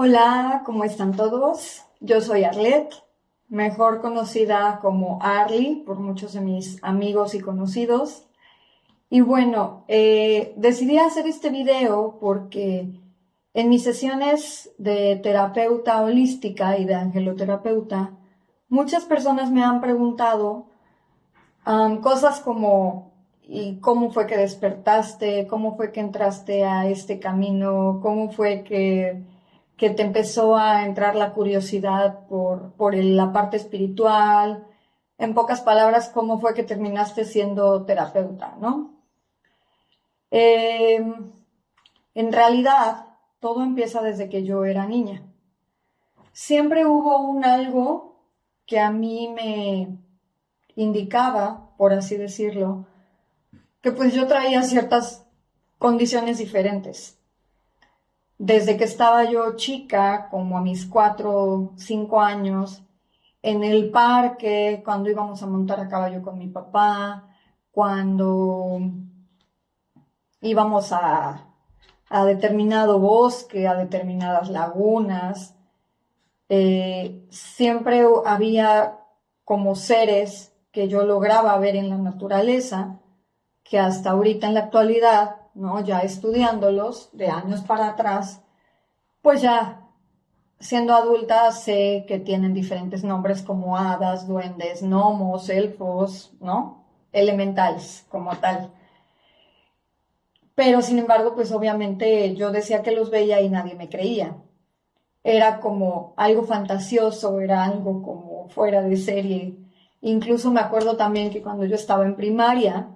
Hola, ¿cómo están todos? Yo soy Arlet, mejor conocida como Arly por muchos de mis amigos y conocidos. Y bueno, decidí hacer este video porque en mis sesiones de terapeuta holística y de angeloterapeuta, muchas personas me han preguntado cosas como ¿y cómo fue que despertaste? ¿Cómo fue que entraste a este camino? ¿Cómo fue que te empezó a entrar la curiosidad por la parte espiritual? En pocas palabras, ¿cómo fue que terminaste siendo terapeuta, no? Eh, en realidad, todo empieza desde que yo era niña. Siempre hubo un algo que a mí me indicaba, por así decirlo, que pues yo traía ciertas condiciones diferentes. Desde que estaba yo chica, como a mis 4 o 5 años, en el parque, cuando íbamos a montar a caballo con mi papá, cuando íbamos a determinado bosque, a determinadas lagunas, siempre había como seres que yo lograba ver en la naturaleza, que hasta ahorita en la actualidad, ¿no? Ya estudiándolos de años para atrás, pues ya siendo adulta sé que tienen diferentes nombres como hadas, duendes, gnomos, elfos, ¿no? Elementales como tal. Pero sin embargo, pues obviamente yo decía que los veía y nadie me creía. Era como algo fantasioso, era algo como fuera de serie. Incluso me acuerdo también que cuando yo estaba en primaria,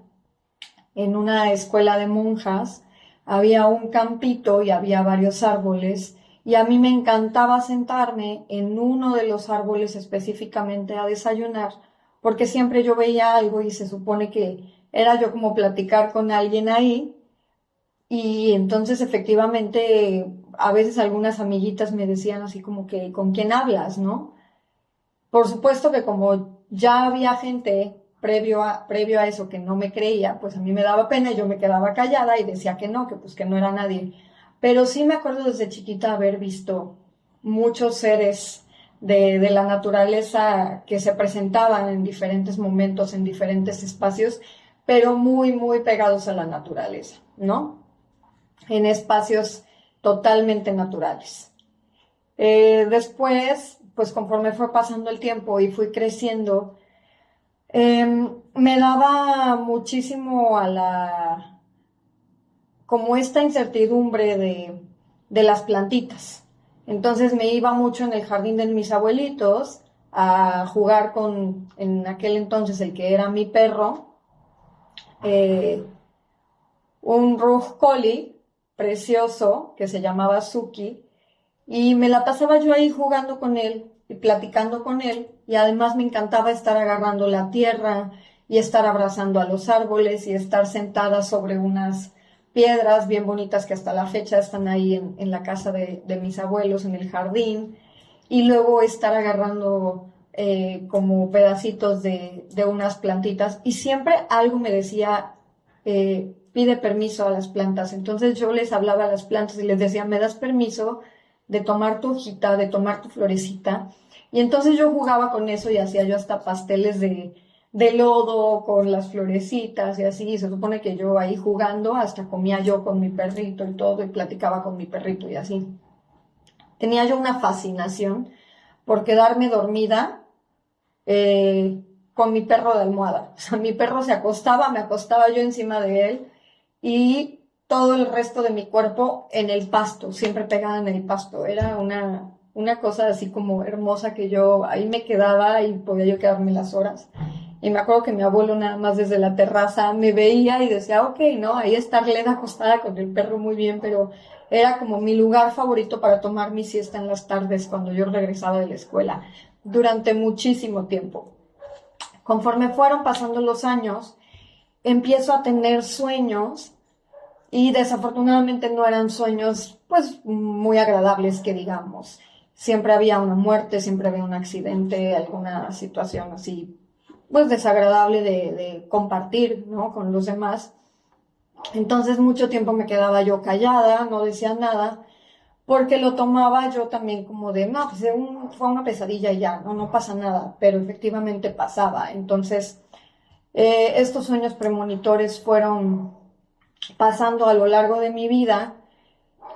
en una escuela de monjas, había un campito y había varios árboles y a mí me encantaba sentarme en uno de los árboles específicamente a desayunar, porque siempre yo veía algo y se supone que era yo como platicar con alguien ahí y entonces efectivamente a veces algunas amiguitas me decían así como que ¿con quién hablas, no? Por supuesto que como ya había gente previo a eso que no me creía, pues a mí me daba pena y yo me quedaba callada y decía que no, que pues que no era nadie. Pero sí me acuerdo desde chiquita haber visto muchos seres de la naturaleza que se presentaban en diferentes momentos, en diferentes espacios, pero muy, muy pegados a la naturaleza, ¿no? En espacios totalmente naturales. Después, pues conforme fue pasando el tiempo y fui creciendo, me daba muchísimo como esta incertidumbre de las plantitas. Entonces me iba mucho en el jardín de mis abuelitos a jugar con, en aquel entonces, el que era mi perro, eh, un Rug Collie precioso que se llamaba Suki, y me la pasaba yo ahí jugando con él y platicando con él, y además me encantaba estar agarrando la tierra y estar abrazando a los árboles y estar sentada sobre unas piedras bien bonitas que hasta la fecha están ahí en la casa de mis abuelos, en el jardín, y luego estar agarrando como pedacitos de unas plantitas, y siempre algo me decía, pide permiso a las plantas. Entonces yo les hablaba a las plantas y les decía, ¿me das permiso de tomar tu hojita, de tomar tu florecita? Y entonces yo jugaba con eso y hacía yo hasta pasteles de lodo con las florecitas y así. Y se supone que yo ahí jugando hasta comía yo con mi perrito y todo y platicaba con mi perrito y así. Tenía yo una fascinación por quedarme dormida con mi perro de almohada. O sea, mi perro se acostaba, me acostaba yo encima de él y todo el resto de mi cuerpo en el pasto, siempre pegada en el pasto. Era una cosa así como hermosa que yo ahí me quedaba y podía yo quedarme las horas. Y me acuerdo que mi abuelo nada más desde la terraza me veía y decía, ok, ¿no? Ahí está Arleda acostada con el perro muy bien, pero era como mi lugar favorito para tomar mi siesta en las tardes cuando yo regresaba de la escuela, durante muchísimo tiempo. Conforme fueron pasando los años, empiezo a tener sueños y desafortunadamente no eran sueños pues muy agradables que digamos. Siempre había una muerte, siempre había un accidente, alguna situación así pues desagradable de compartir, ¿no? Con los demás. Entonces mucho tiempo me quedaba yo callada, no decía nada, porque lo tomaba yo también como de, no, pues fue una pesadilla y ya, no pasa nada, pero efectivamente pasaba. Entonces, estos sueños premonitores fueron pasando a lo largo de mi vida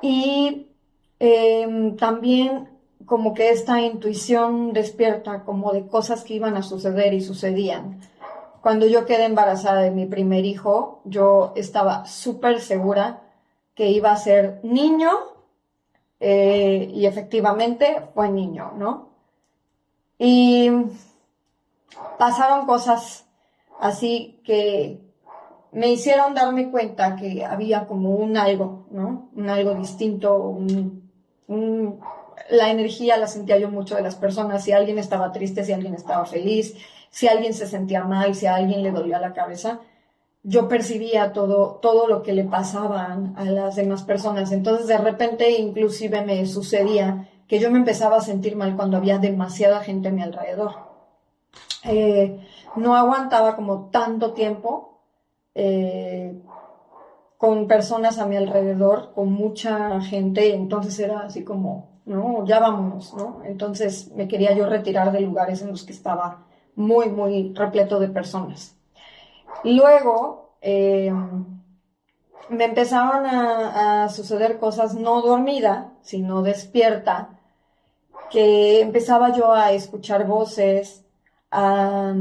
y también como que esta intuición despierta como de cosas que iban a suceder y sucedían. Cuando yo quedé embarazada de mi primer hijo, yo estaba súper segura que iba a ser niño, y efectivamente fue niño, ¿no? Y pasaron cosas así que me hicieron darme cuenta que había como un algo, ¿no? Un algo distinto, la energía la sentía yo mucho de las personas, si alguien estaba triste, si alguien estaba feliz, si alguien se sentía mal, si a alguien le dolía la cabeza, yo percibía todo lo que le pasaban a las demás personas. Entonces de repente inclusive me sucedía que yo me empezaba a sentir mal cuando había demasiada gente a mi alrededor. No aguantaba como tanto tiempo con personas a mi alrededor, con mucha gente, entonces era así como, no, ya vámonos, ¿no? Entonces me quería yo retirar de lugares en los que estaba muy, muy repleto de personas. Luego me empezaron a suceder cosas no dormida, sino despierta, que empezaba yo a escuchar voces, a,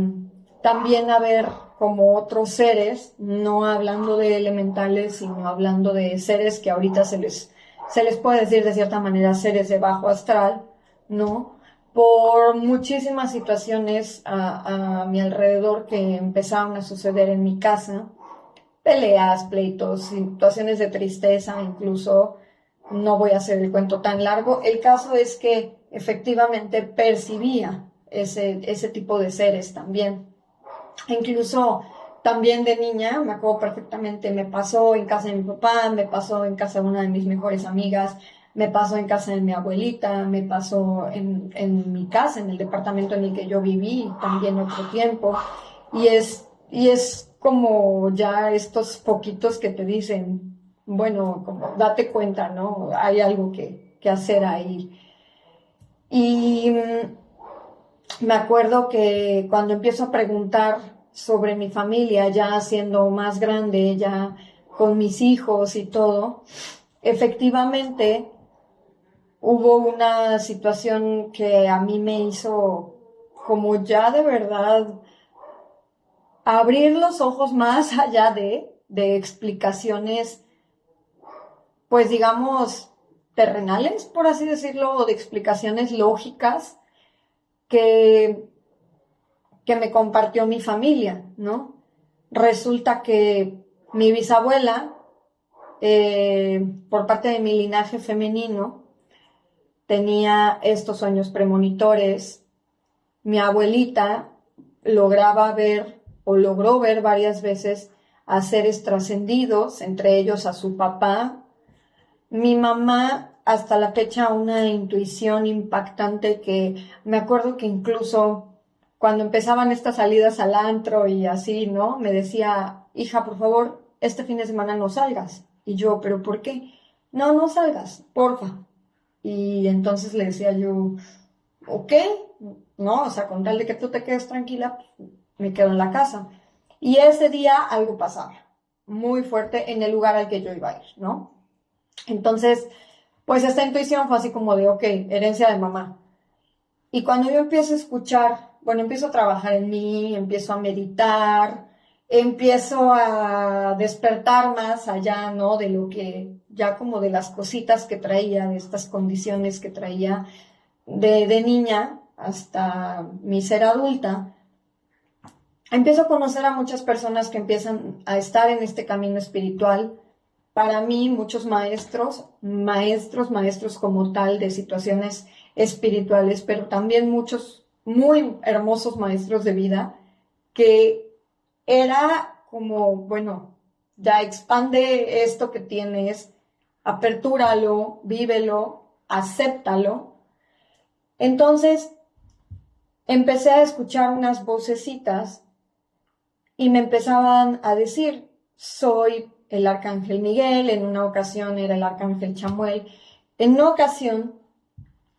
también a ver como otros seres, no hablando de elementales, sino hablando de seres que ahorita se les puede decir de cierta manera seres de bajo astral, ¿no? Por muchísimas situaciones a mi alrededor que empezaron a suceder en mi casa, peleas, pleitos, situaciones de tristeza, incluso, no voy a hacer el cuento tan largo. El caso es que efectivamente percibía ese tipo de seres también. Incluso también de niña, me acuerdo perfectamente, me pasó en casa de mi papá, me pasó en casa de una de mis mejores amigas, me pasó en casa de mi abuelita, me pasó en mi casa, en el departamento en el que yo viví también otro tiempo. Y es como ya estos poquitos que te dicen, bueno, como date cuenta, ¿no? Hay algo que hacer ahí. Y me acuerdo que cuando empiezo a preguntar sobre mi familia, ya siendo más grande, ya con mis hijos y todo, efectivamente hubo una situación que a mí me hizo como ya de verdad abrir los ojos más allá de explicaciones, pues digamos, terrenales, por así decirlo, o de explicaciones lógicas que me compartió mi familia, ¿no? Resulta que mi bisabuela, por parte de mi linaje femenino, tenía estos sueños premonitores. Mi abuelita lograba ver o logró ver varias veces a seres trascendidos, entre ellos a su papá. Mi mamá, hasta la fecha, una intuición impactante que me acuerdo que incluso cuando empezaban estas salidas al antro y así, ¿no? Me decía, hija, por favor, este fin de semana no salgas. Y yo, ¿pero por qué? No, no salgas, porfa. Y entonces le decía yo, ok, ¿no? O sea, con tal de que tú te quedes tranquila, pues, me quedo en la casa. Y ese día algo pasaba muy fuerte en el lugar al que yo iba a ir, ¿no? Entonces, pues esta intuición fue así como de, ok, herencia de mamá. Y cuando yo empiezo a escuchar, bueno, empiezo a trabajar en mí, empiezo a meditar, empiezo a despertar más allá, ¿no? De lo que, ya como de las cositas que traía, de estas condiciones que traía de niña hasta mi ser adulta, empiezo a conocer a muchas personas que empiezan a estar en este camino espiritual. Para mí, muchos maestros como tal de situaciones espirituales, pero también muchos muy hermosos maestros de vida, que era como, bueno, ya expande esto que tienes, apertúralo, vívelo, acéptalo. Entonces, empecé a escuchar unas vocecitas y me empezaban a decir, soy el arcángel Miguel, en una ocasión era el arcángel Chamuel, En una ocasión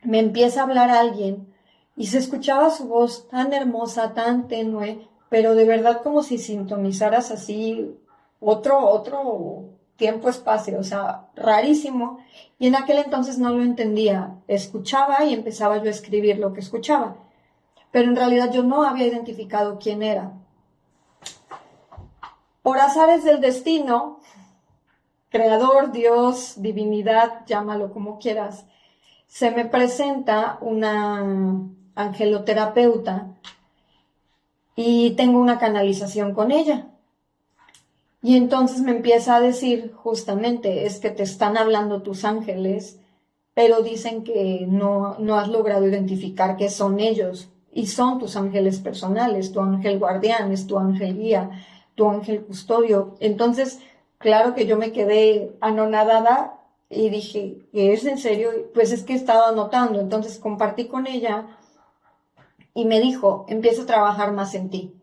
me empieza a hablar alguien y se escuchaba su voz tan hermosa, tan tenue, pero de verdad como si sintonizaras así otro tiempo-espacio, o sea, rarísimo. Y en aquel entonces no lo entendía. Escuchaba y empezaba yo a escribir lo que escuchaba, pero en realidad yo no había identificado quién era. Por azares del destino, creador, Dios, divinidad, llámalo como quieras, se me presenta una angeloterapeuta y tengo una canalización con ella. Y entonces me empieza a decir justamente, es que te están hablando tus ángeles, pero dicen que no has logrado identificar qué son ellos. Y son tus ángeles personales, tu ángel guardián, es tu ángel guía, tu ángel custodio. Entonces, claro que yo me quedé anonadada y dije, ¿es en serio? Pues es que he estado anotando. Entonces compartí con ella y me dijo, empieza a trabajar más en ti.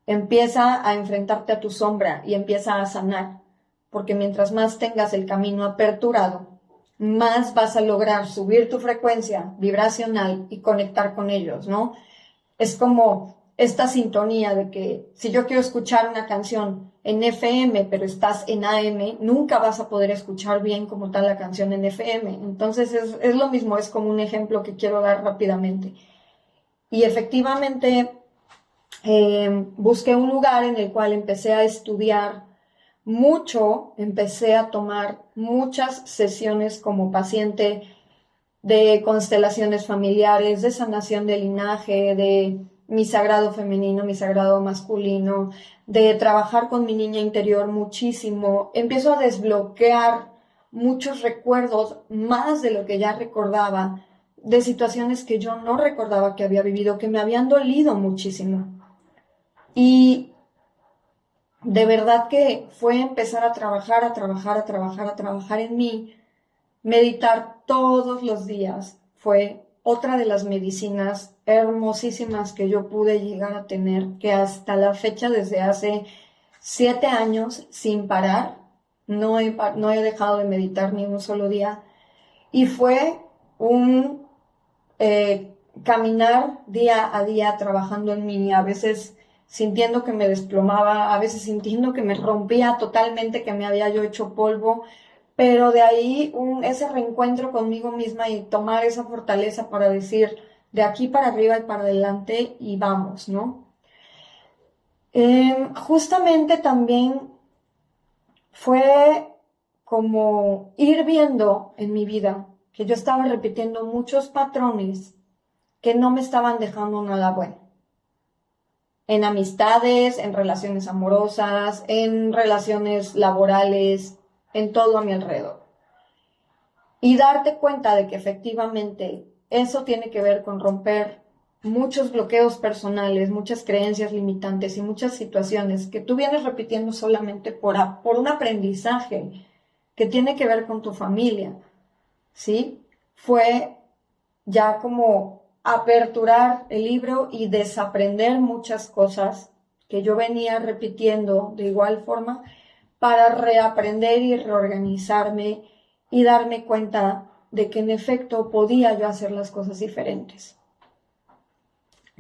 Empieza a enfrentarte a tu sombra y empieza a sanar, porque mientras más tengas el camino aperturado, más vas a lograr subir tu frecuencia vibracional y conectar con ellos, ¿no? Es como esta sintonía de que si yo quiero escuchar una canción en FM, pero estás en AM, nunca vas a poder escuchar bien como tal la canción en FM. Entonces es lo mismo, es como un ejemplo que quiero dar rápidamente. Y efectivamente busqué un lugar en el cual empecé a estudiar mucho, empecé a tomar muchas sesiones como paciente de constelaciones familiares, de sanación de linaje, de mi sagrado femenino, mi sagrado masculino, de trabajar con mi niña interior muchísimo. Empiezo a desbloquear muchos recuerdos, más de lo que ya recordaba, de situaciones que yo no recordaba que había vivido, que me habían dolido muchísimo. Y de verdad que fue empezar a trabajar en mí. Meditar todos los días fue otra de las medicinas hermosísimas que yo pude llegar a tener, que hasta la fecha, desde hace 7 años, sin parar, no he dejado de meditar ni un solo día. Y fue un caminar día a día trabajando en mí, a veces sintiendo que me desplomaba, a veces sintiendo que me rompía totalmente, que me había yo hecho polvo, pero de ahí ese reencuentro conmigo misma y tomar esa fortaleza para decir de aquí para arriba y para adelante y vamos, ¿no? Justamente también fue como ir viendo en mi vida que yo estaba repitiendo muchos patrones que no me estaban dejando nada bueno. En amistades, en relaciones amorosas, en relaciones laborales, en todo a mi alrededor. Y darte cuenta de que efectivamente eso tiene que ver con romper muchos bloqueos personales, muchas creencias limitantes y muchas situaciones que tú vienes repitiendo solamente por un aprendizaje que tiene que ver con tu familia, ¿sí? Fue ya como aperturar el libro y desaprender muchas cosas que yo venía repitiendo de igual forma para reaprender y reorganizarme y darme cuenta de que en efecto podía yo hacer las cosas diferentes.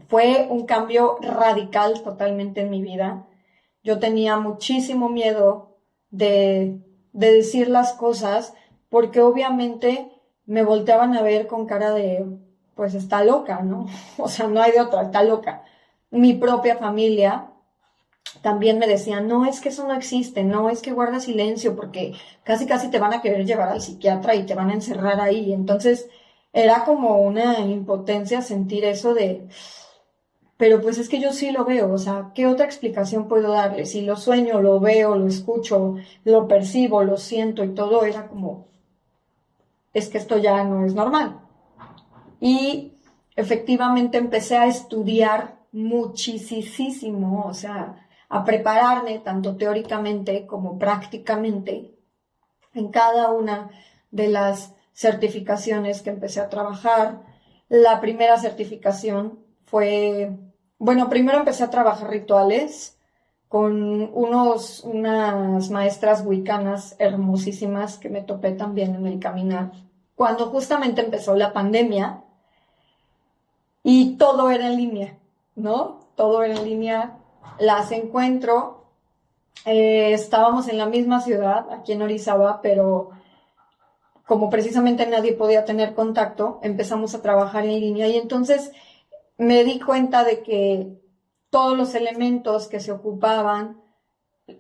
Fue un cambio radical totalmente en mi vida. Yo tenía muchísimo miedo de decir las cosas porque obviamente me volteaban a ver con cara de, pues está loca, ¿no? O sea, no hay de otra, está loca. Mi propia familia también me decían, no, es que eso no existe, no, es que guarda silencio porque casi te van a querer llevar al psiquiatra y te van a encerrar ahí. Entonces era como una impotencia sentir eso de, pero pues es que yo sí lo veo, o sea, ¿qué otra explicación puedo darle? Si lo sueño, lo veo, lo escucho, lo percibo, lo siento y todo, era como, es que esto ya no es normal. Y efectivamente empecé a estudiar muchísimo, o sea, a prepararme tanto teóricamente como prácticamente en cada una de las certificaciones que empecé a trabajar. La primera certificación fue, bueno, primero empecé a trabajar rituales con unas maestras wiccanas hermosísimas que me topé también en el caminar. cuando justamente empezó la pandemia y todo era en línea, ¿no? Todo era en línea, las encuentro, estábamos en la misma ciudad, aquí en Orizaba, pero como precisamente nadie podía tener contacto, empezamos a trabajar en línea y entonces me di cuenta de que todos los elementos que se ocupaban,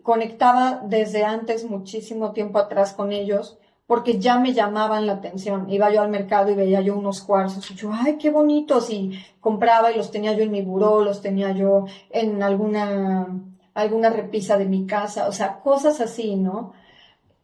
conectaba desde antes, muchísimo tiempo atrás con ellos, porque ya me llamaban la atención. Iba yo al mercado y veía yo unos cuarzos y yo, ¡ay, qué bonitos! Y compraba y los tenía yo en mi buró, los tenía yo en alguna repisa de mi casa, o sea, cosas así, ¿no?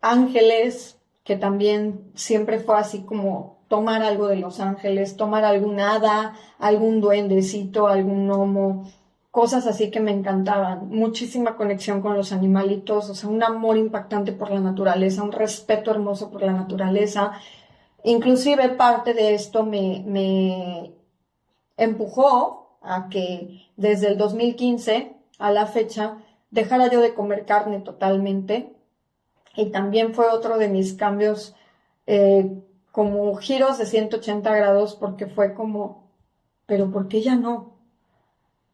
Ángeles, que también siempre fue así como tomar algo de los ángeles, tomar algún hada, algún duendecito, algún gnomo, cosas así que me encantaban. Muchísima conexión con los animalitos, o sea, un amor impactante por la naturaleza, un respeto hermoso por la naturaleza. Inclusive parte de esto me empujó a que desde el 2015 a la fecha dejara yo de comer carne totalmente y también fue otro de mis cambios, como giros de 180 grados, porque fue como, pero ¿por qué ya no?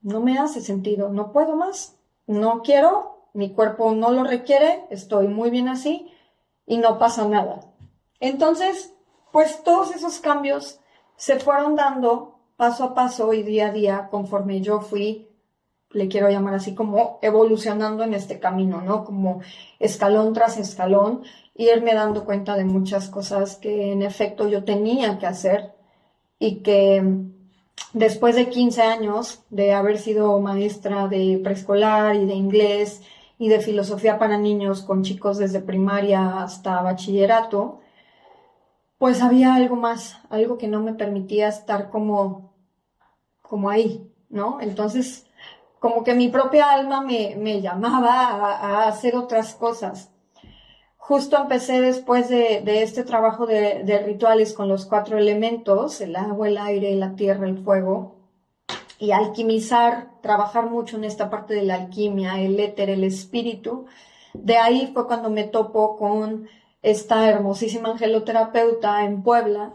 No me hace sentido, no puedo más, no quiero, mi cuerpo no lo requiere, estoy muy bien así y no pasa nada. Entonces, pues todos esos cambios se fueron dando paso a paso y día a día conforme yo fui, le quiero llamar así, como evolucionando en este camino, ¿no? Como escalón tras escalón, irme dando cuenta de muchas cosas que en efecto yo tenía que hacer y que después de 15 años de haber sido maestra de preescolar y de inglés y de filosofía para niños con chicos desde primaria hasta bachillerato, pues había algo más, algo que no me permitía estar como ahí, ¿no? Entonces, como que mi propia alma me llamaba a hacer otras cosas. Justo empecé después de este trabajo de rituales con los 4 elementos, el agua, el aire, la tierra, el fuego, y alquimizar, trabajar mucho en esta parte de la alquimia, el éter, el espíritu. De ahí fue cuando me topo con esta hermosísima angeloterapeuta en Puebla,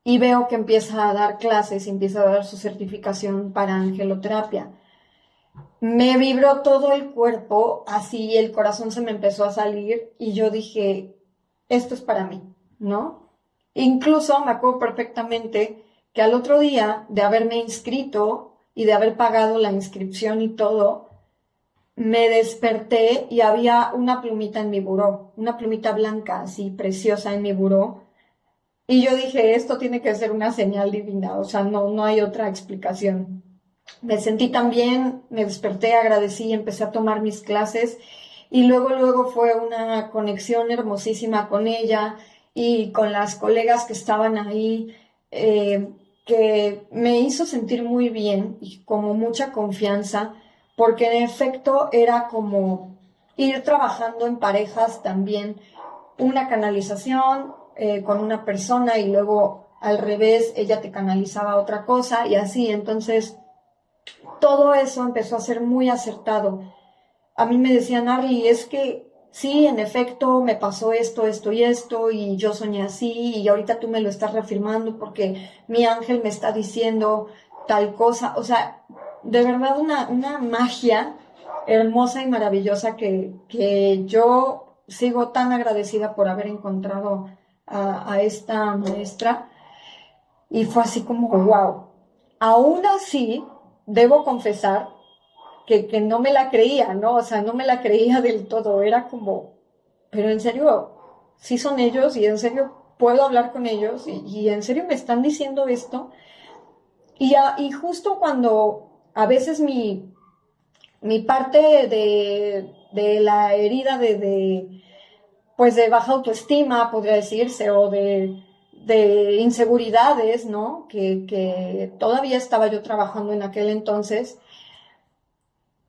y veo que empieza a dar clases y empieza a dar su certificación para angeloterapia. Me vibró todo el cuerpo, así el corazón se me empezó a salir y yo dije, esto es para mí, ¿no? Incluso me acuerdo perfectamente que al otro día de haberme inscrito y de haber pagado la inscripción y todo, me desperté y había una plumita en mi buró, una plumita blanca así preciosa en mi buró. Y yo dije, esto tiene que ser una señal divina, o sea, no hay otra explicación. Me sentí tan bien, me desperté, agradecí, empecé a tomar mis clases y luego fue una conexión hermosísima con ella y con las colegas que estaban ahí, que me hizo sentir muy bien y como mucha confianza, porque en efecto era como ir trabajando en parejas también, una canalización con una persona y luego al revés, ella te canalizaba otra cosa y así, entonces todo eso empezó a ser muy acertado. A mí me decían, Arly, es que sí, en efecto, me pasó esto, esto y esto, y yo soñé así, y ahorita tú me lo estás reafirmando porque mi ángel me está diciendo tal cosa. O sea, de verdad una magia hermosa y maravillosa que yo sigo tan agradecida por haber encontrado a esta maestra. Y fue así como, wow. Aún así, debo confesar que no me la creía, ¿no? O sea, no me la creía del todo. Era como, pero en serio, sí son ellos y en serio puedo hablar con ellos y en serio me están diciendo esto. Y justo cuando a veces mi parte de la herida pues de baja autoestima, podría decirse, o de inseguridades, ¿no? Que todavía estaba yo trabajando en aquel entonces.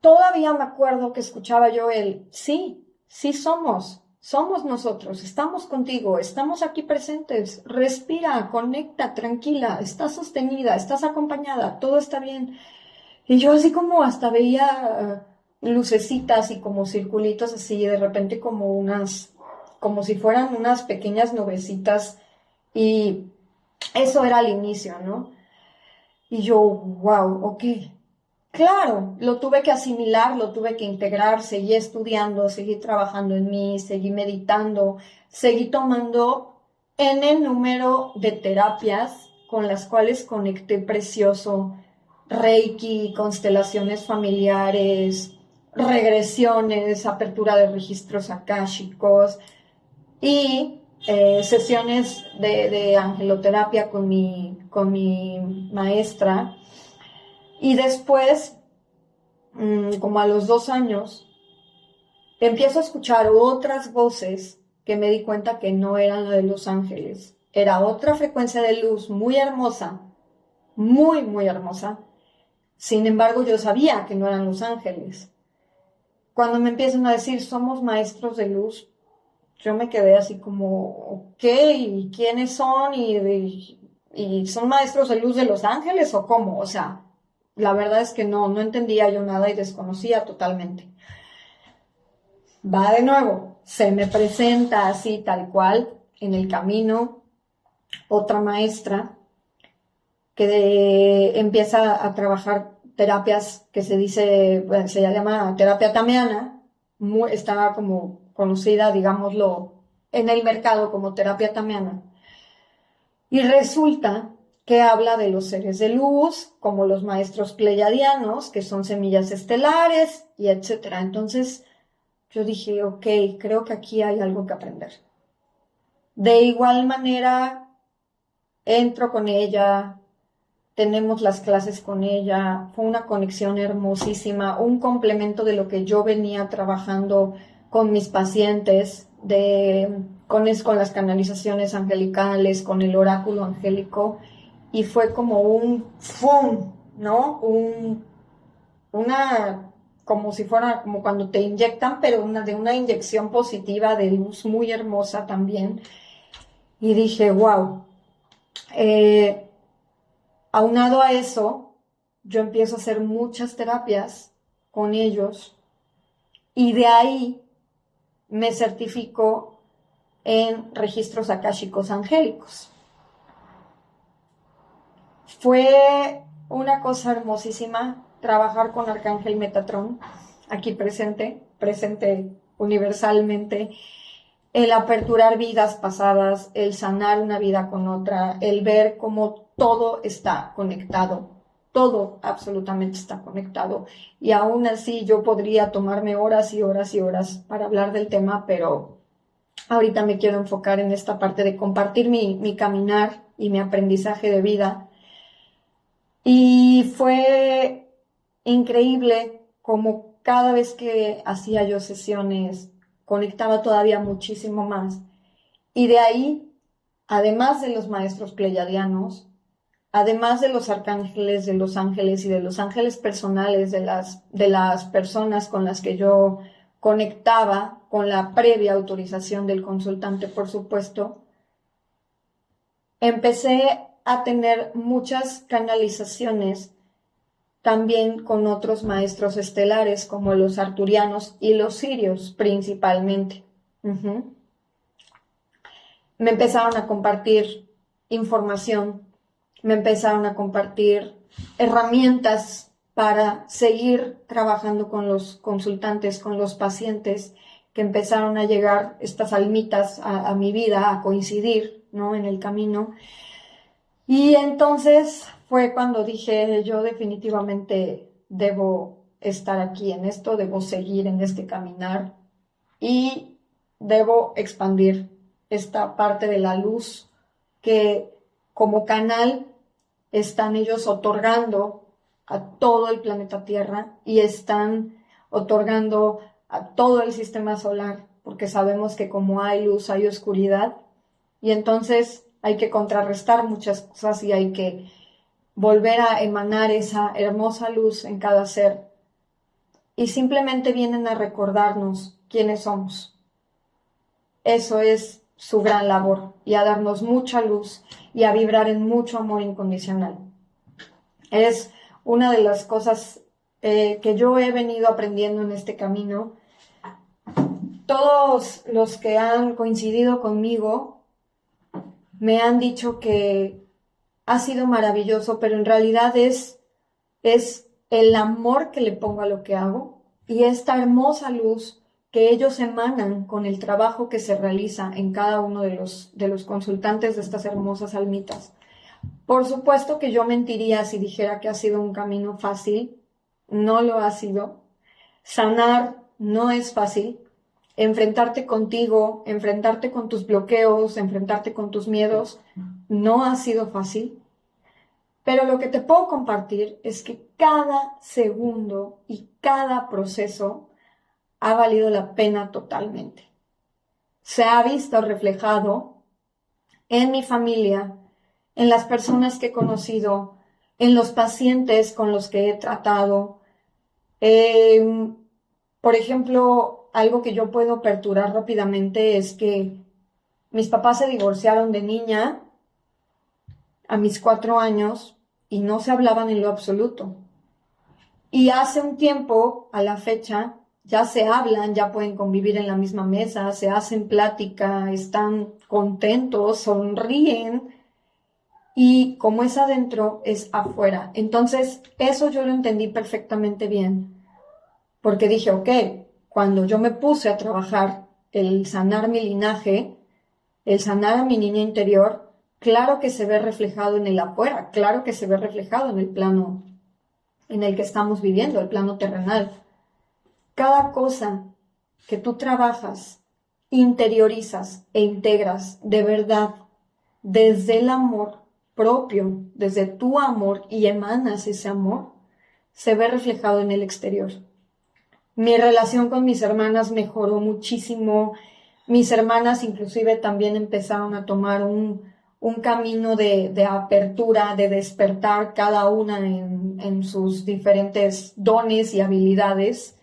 Todavía me acuerdo que escuchaba yo sí somos nosotros, estamos contigo, estamos aquí presentes, respira, conecta, tranquila, estás sostenida, estás acompañada, todo está bien. Y yo así como hasta veía lucecitas y como circulitos así, de repente como si fueran unas pequeñas nubecitas Y eso era el inicio, ¿no? Y yo, wow, ok. Claro, lo tuve que asimilar, lo tuve que integrar, seguí estudiando, seguí trabajando en mí, seguí meditando, seguí tomando N número de terapias con las cuales conecté precioso, Reiki, constelaciones familiares, regresiones, apertura de registros akáshicos y sesiones de angeloterapia con mi maestra. Y después, como a los 2 años, empiezo a escuchar otras voces que me di cuenta que no eran la de los ángeles. Era otra frecuencia de luz muy hermosa, muy, muy hermosa. Sin embargo, yo sabía que no eran los ángeles. Cuando me empiezan a decir, somos maestros de luz, yo me quedé así como, ok, ¿y quiénes son? ¿Y son maestros de luz de los ángeles o cómo? O sea, la verdad es que no entendía yo nada y desconocía totalmente. Va de nuevo, se me presenta así tal cual en el camino otra maestra que empieza a trabajar terapias que bueno, se llama terapia tamiana, está como conocida, digámoslo, en el mercado como terapia tamiana. Y resulta que habla de los seres de luz, como los maestros pleiadianos, que son semillas estelares, y etcétera. Entonces yo dije, ok, creo que aquí hay algo que aprender. De igual manera, entro con ella, tenemos las clases con ella, fue una conexión hermosísima, un complemento de lo que yo venía trabajando con mis pacientes, con las canalizaciones angelicales, con el oráculo angélico, y fue como un ¡fum! ¿No? Una, como si fuera, como cuando te inyectan, pero de una inyección positiva de luz muy hermosa también. Y dije, wow. Aunado a eso, yo empiezo a hacer muchas terapias con ellos y de ahí me certifico en registros akáshicos angélicos. Fue una cosa hermosísima trabajar con Arcángel Metatrón, aquí presente universalmente, el aperturar vidas pasadas, el sanar una vida con otra, el ver cómo todo está conectado, todo absolutamente está conectado. Y aún así yo podría tomarme horas y horas y horas para hablar del tema, pero ahorita me quiero enfocar en esta parte de compartir mi caminar y mi aprendizaje de vida. Y fue increíble como cada vez que hacía yo sesiones conectaba todavía muchísimo más. Y de ahí, además de los maestros pleiadianos, además de los arcángeles, de los ángeles y de los ángeles personales de las personas con las que yo conectaba, con la previa autorización del consultante, por supuesto, empecé a tener muchas canalizaciones también con otros maestros estelares como los arturianos y los sirios principalmente. Me empezaron a compartir información, me empezaron a compartir herramientas para seguir trabajando con los consultantes, con los pacientes, que empezaron a llegar estas almitas a mi vida, a coincidir, ¿no? En el camino. Y entonces fue cuando dije, yo definitivamente debo estar aquí en esto, debo seguir en este caminar y debo expandir esta parte de la luz que como canal están ellos otorgando a todo el planeta Tierra y están otorgando a todo el sistema solar, porque sabemos que como hay luz hay oscuridad y entonces hay que contrarrestar muchas cosas y hay que volver a emanar esa hermosa luz en cada ser. Y simplemente vienen a recordarnos quiénes somos. Eso es su gran labor y a darnos mucha luz y a vibrar en mucho amor incondicional. Es una de las cosas que yo he venido aprendiendo en este camino. Todos los que han coincidido conmigo me han dicho que ha sido maravilloso, pero en realidad es el amor que le pongo a lo que hago y esta hermosa luz que ellos emanan con el trabajo que se realiza en cada uno de los consultantes de estas hermosas almitas. Por supuesto que yo mentiría si dijera que ha sido un camino fácil, no lo ha sido. Sanar no es fácil. Enfrentarte contigo, enfrentarte con tus bloqueos, enfrentarte con tus miedos, no ha sido fácil. Pero lo que te puedo compartir es que cada segundo y cada proceso ha valido la pena totalmente. Se ha visto reflejado en mi familia, en las personas que he conocido, en los pacientes con los que he tratado. Por ejemplo, algo que yo puedo aperturar rápidamente es que mis papás se divorciaron de niña a mis 4 años y no se hablaban en lo absoluto. Y hace un tiempo, a la fecha, ya se hablan, ya pueden convivir en la misma mesa, se hacen plática, están contentos, sonríen. Y como es adentro, es afuera. Entonces, eso yo lo entendí perfectamente bien. Porque dije, ok, cuando yo me puse a trabajar el sanar mi linaje, el sanar a mi niña interior, claro que se ve reflejado en el afuera, claro que se ve reflejado en el plano en el que estamos viviendo, el plano terrenal. Cada cosa que tú trabajas, interiorizas e integras de verdad desde el amor propio, desde tu amor y emanas ese amor, se ve reflejado en el exterior. Mi relación con mis hermanas mejoró muchísimo. Mis hermanas inclusive también empezaron a tomar un camino de apertura, de despertar cada una en sus diferentes dones y habilidades.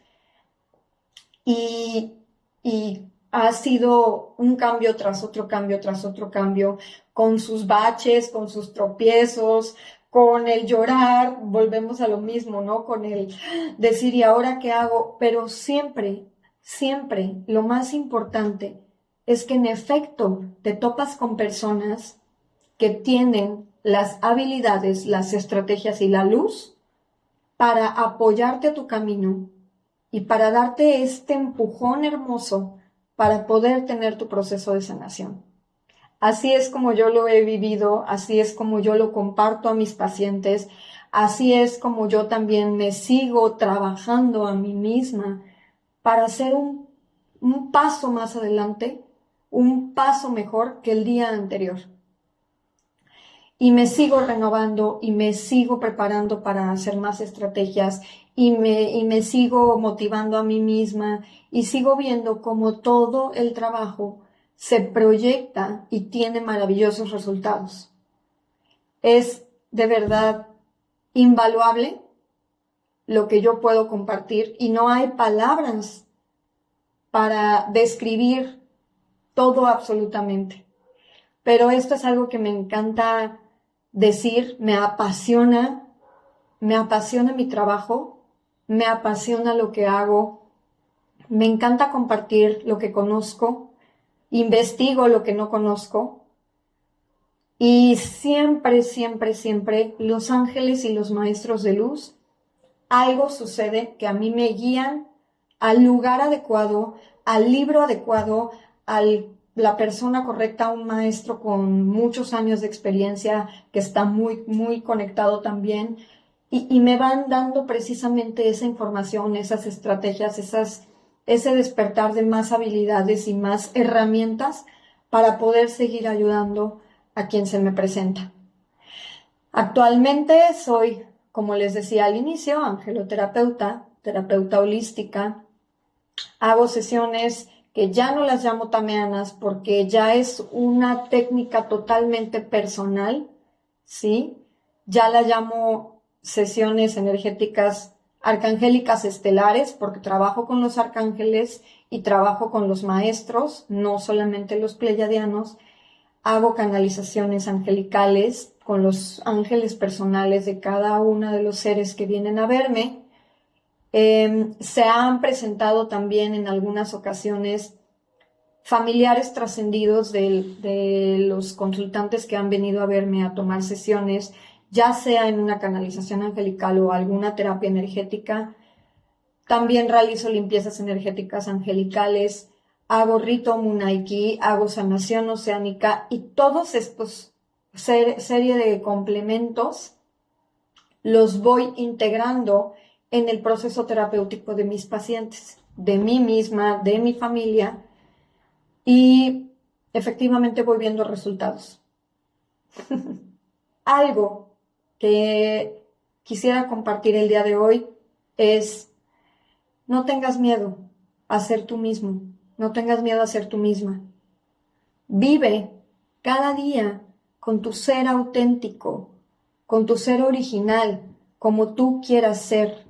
Y ha sido un cambio tras otro cambio, tras otro cambio, con sus baches, con sus tropiezos, con el llorar, volvemos a lo mismo, ¿no? Con el decir, ¿y ahora qué hago? Pero siempre, siempre, lo más importante es que en efecto te topas con personas que tienen las habilidades, las estrategias y la luz para apoyarte a tu camino y para darte este empujón hermoso para poder tener tu proceso de sanación. Así es como yo lo he vivido, así es como yo lo comparto a mis pacientes, así es como yo también me sigo trabajando a mí misma para hacer un paso más adelante, un paso mejor que el día anterior. Y me sigo renovando y me sigo preparando para hacer más estrategias y me sigo motivando a mí misma y sigo viendo cómo todo el trabajo se proyecta y tiene maravillosos resultados. Es de verdad invaluable lo que yo puedo compartir y no hay palabras para describir todo absolutamente. Pero esto es algo que me encanta decir, me apasiona mi trabajo, me apasiona lo que hago, me encanta compartir lo que conozco, investigo lo que no conozco y siempre, siempre, siempre los ángeles y los maestros de luz, algo sucede que a mí me guían al lugar adecuado, al libro adecuado, la persona correcta, un maestro con muchos años de experiencia que está muy, muy conectado también y me van dando precisamente esa información, esas estrategias, ese despertar de más habilidades y más herramientas para poder seguir ayudando a quien se me presenta. Actualmente soy, como les decía al inicio, angeloterapeuta, terapeuta holística. Hago sesiones que ya no las llamo tameanas porque ya es una técnica totalmente personal, ¿sí? Ya la llamo sesiones energéticas arcangélicas estelares porque trabajo con los arcángeles y trabajo con los maestros, no solamente los pleyadianos. Hago canalizaciones angelicales con los ángeles personales de cada uno de los seres que vienen a verme. Se han presentado también en algunas ocasiones familiares trascendidos de los consultantes que han venido a verme a tomar sesiones, ya sea en una canalización angelical o alguna terapia energética. También realizo limpiezas energéticas angelicales, hago rito Munaiki, hago sanación oceánica y todos estos serie de complementos los voy integrando en el proceso terapéutico de mis pacientes, de mí misma, de mi familia, y efectivamente voy viendo resultados. Algo que quisiera compartir el día de hoy es: no tengas miedo a ser tú mismo, no tengas miedo a ser tú misma. Vive cada día con tu ser auténtico, con tu ser original, como tú quieras ser,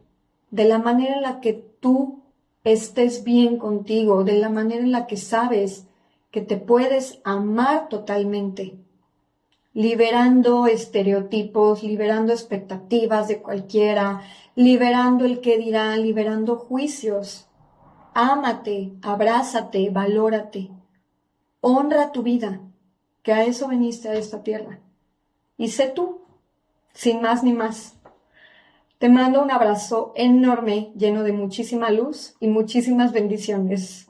de la manera en la que tú estés bien contigo, de la manera en la que sabes que te puedes amar totalmente, liberando estereotipos, liberando expectativas de cualquiera, liberando el qué dirán, liberando juicios. Ámate, abrázate, valórate, honra tu vida, que a eso viniste a esta tierra. Y sé tú, sin más ni más. Te mando un abrazo enorme, lleno de muchísima luz y muchísimas bendiciones.